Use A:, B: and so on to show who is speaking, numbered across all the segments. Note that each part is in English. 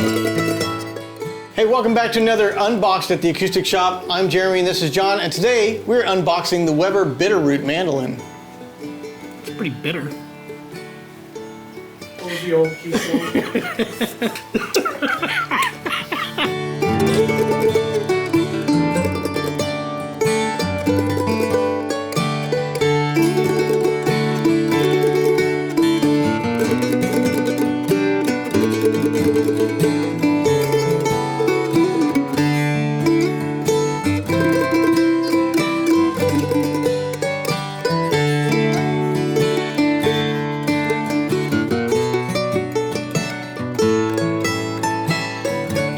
A: Hey, welcome back to another Unboxed at the Acoustic Shop. I'm Jeremy and this is John, and today we're unboxing the Weber Bitterroot Mandolin.
B: It's pretty bitter.
C: What was the old keystone?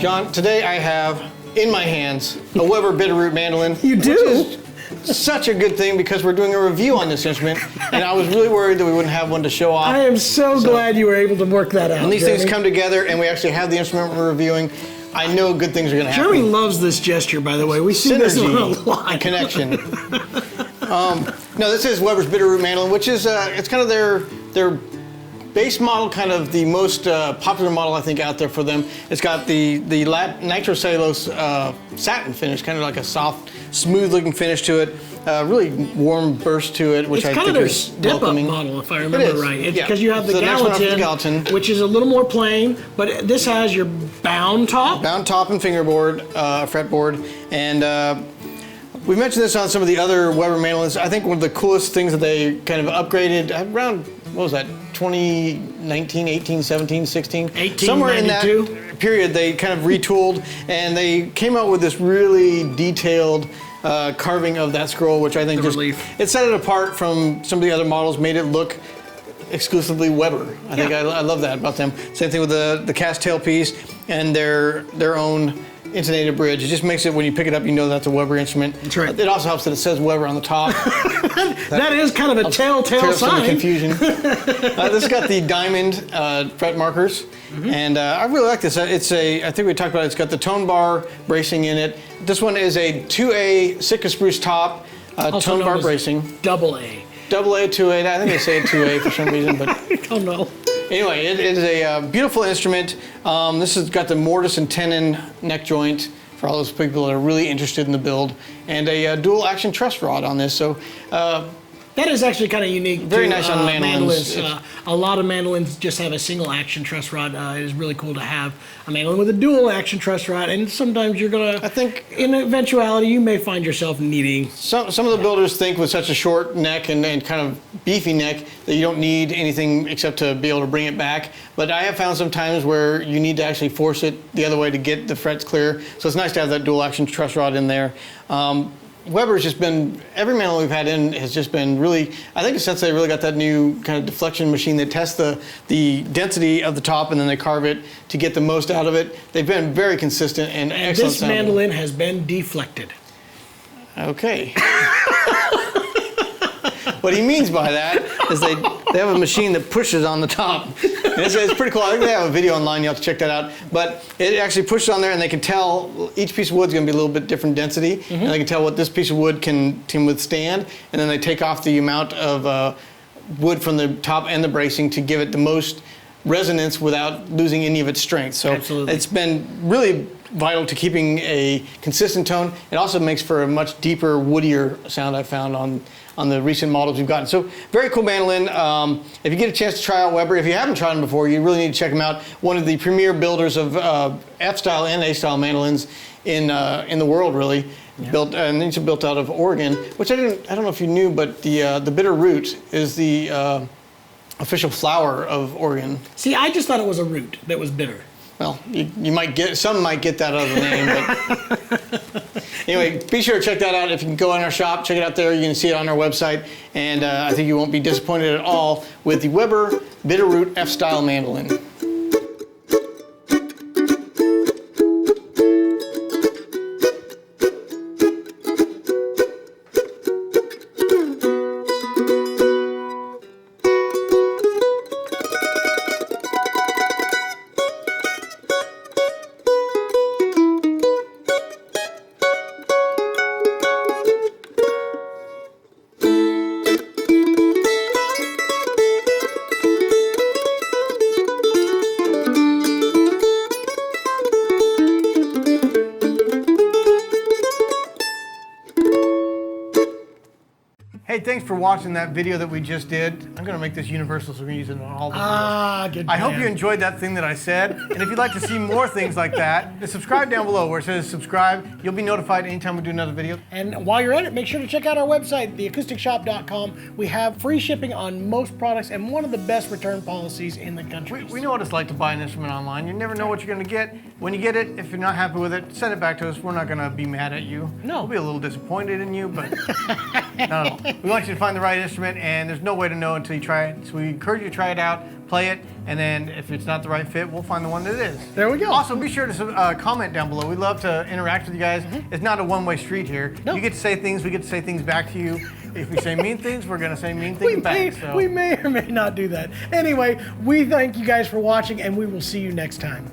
A: John, today I have in my hands a Weber Bitterroot Mandolin.
B: You do?
A: Which is such a good thing because we're doing a review on this instrument, and I was really worried that we wouldn't have one to show off.
B: I am so glad you were able to work that out.
A: When these
B: Jeremy.
A: things come together and we actually have the instrument we're reviewing, I know good things are going to happen.
B: Jeremy loves this gesture, by the way. We see this one a lot.
A: And connection. No, this is Weber's Bitterroot Mandolin, which is it's kind of their base model, kind of the most popular model I think out there for them. It's got the nitrocellulose satin finish, kind of like a soft, smooth-looking finish to it. Really warm burst to it, which I think is welcoming.
B: It's kind of their step-up model, if I remember right. It's
A: Yeah.
B: because you have the
A: So the next one up is the
B: Gallatin,
A: Gallatin.
B: which is a little more plain, but this has your bound top.
A: Bound top and fingerboard, fretboard, and we mentioned this on some of the other Weber mandolins. I think one of the coolest things that they kind of upgraded around, what was that, 2019, 18, 17, 16?
B: 18,
A: somewhere
B: 92.
A: in that period, they kind of retooled, and they came out with this really detailed carving of that scroll, which I think it set it apart from some of the other models, made it look exclusively Weber. I think I love that about them. Same thing with the cast tailpiece and their own intonated bridge. It just makes it, when you pick it up, you know that's a Weber instrument.
B: That's right.
A: It also helps that it says Weber on the top.
B: That is kind of a telltale
A: Some
B: sign.
A: confusion. This has got the diamond fret markers, and I really like this. I think we talked about it. It's got the tone bar bracing in it. This one is a 2A Sitka spruce top, tone bar bracing.
B: Double A.
A: Double A, 2A. I think they say 2A for some reason, but
B: Oh no.
A: anyway, it is a beautiful instrument. This has got the mortise and tenon neck joint for all those people that are really interested in the build, and a dual action truss rod on this. So
B: That is actually kind of unique.
A: Very nice on mandolins.
B: A lot of mandolins just have a single action truss rod. It is really cool to have a mandolin with a dual action truss rod, and sometimes you're gonna.
A: I think
B: in eventuality you may find yourself needing.
A: some of the builders think with such a short neck and kind of beefy neck that you don't need anything except to be able to bring it back. But I have found some times where you need to actually force it the other way to get the frets clear. So it's nice to have that dual action truss rod in there. Weber's just been, every mandolin we've had in has just been really, I think since they really got that new kind of deflection machine that tests the density of the top and then they carve it to get the most out of it, they've been very consistent and excellent.
B: This mandolin has been deflected.
A: Okay. What he means by that is they have a machine that pushes on the top. And it's pretty cool. I think they have a video online. You have to check that out. But it actually pushes on there, and they can tell each piece of wood's going to be a little bit different density, and they can tell what this piece of wood can withstand. And then they take off the amount of wood from the top and the bracing to give it the most resonance without losing any of its strength. So
B: Absolutely.
A: It's been really vital to keeping a consistent tone. It also makes for a much deeper, woodier sound I found on the recent models we've gotten. So very cool mandolin. If you get a chance to try out Weber, if you haven't tried them before, you really need to check them out. One of the premier builders of F-style and A-style mandolins in the world, really. Yeah. And these are built out of Oregon, which I don't know if you knew, but the Bitterroot is the official flower of Oregon.
B: See, I just thought it was a root that was bitter.
A: Well, you might get, some might get that out of the name, but anyway, be sure to check that out. If you can go in our shop, check it out there. You can see it on our website, and I think you won't be disappointed at all with the Weber Bitterroot F-style mandolin. Hey, thanks for watching that video that we just did. I'm gonna make this universal, so we're gonna use it on all the videos.
B: Good
A: I hope
B: plan.
A: you enjoyed that thing that I said. And if you'd like to see more things like that, then subscribe down below where it says subscribe. You'll be notified anytime we do another video.
B: And while you're at it, make sure to check out our website, theacousticshop.com. We have free shipping on most products and one of the best return policies in the country.
A: We know what it's like to buy an instrument online. You never know what you're gonna get. When you get it, if you're not happy with it, send it back to us. We're not gonna be mad at you.
B: No.
A: We'll be a little disappointed in you, but no. We want you to find the right instrument, and there's no way to know until you try it. So we encourage you to try it out, play it, and then if it's not the right fit, we'll find the one that is.
B: There we go.
A: Also, be sure to comment down below. We love to interact with you guys. It's not a one-way street here.
B: No.
A: You get to say things, we get to say things back to you. If we say mean things, we're gonna say mean things back. So.
B: We may or may not do that. Anyway, we thank you guys for watching, and we will see you next time.